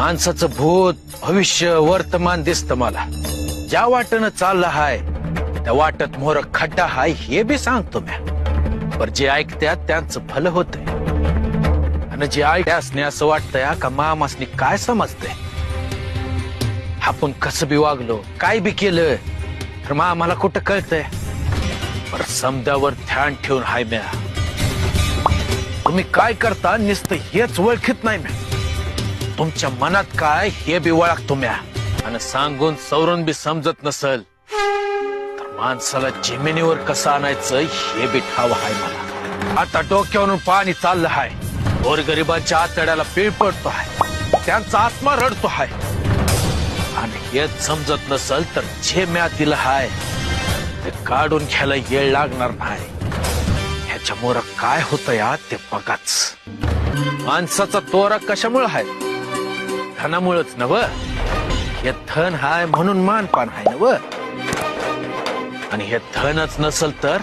माणसाचं भूत भविष्य वर्तमान दिसतं मला. ज्या वाटेनं चाललं हाय त्या वाटत मोर खड्डा हाय हे बी सांगतो म्या. पर जे ऐकत्यात त्यांचं भलं होतंय आणि जे ऐकत्यासने असं वाटतंय का मामासनी काय समजतंय. आपण कसं बी वागलो काय बी केलं तर मामाला कुठं कळतंय. पर समद्यावर ध्यान ठेवून हाय म्या. तुम्ही काय करता नुसतं हेच ओळखीत नाही म्या. तुमच्या मनात काय हे बी ओळखतो म्या. आणि सांगून सवरून बी समजत नसल तर माणसाला जमिनीवर कसं आणायचं हे बी ठाव हाय मला. आता डोक्यावरून पाणी चाललं हाय. गोरगरिबांच्या आतड्याला पीळ पडतो हाय. त्यांचा आत्मा रडतो हाय. आणि हेच समजत नसल तर जे म्या दिलं हाय ते काढून घ्यायला येळ लागणार नाही. ह्याच्यामुळं काय होतं या ते बघाच. माणसाचा तोरा कशामुळे हाय? धनामुळेच नव. हे धन हाय म्हणून मानपान हाय नव. आणि हे धनच नसल तर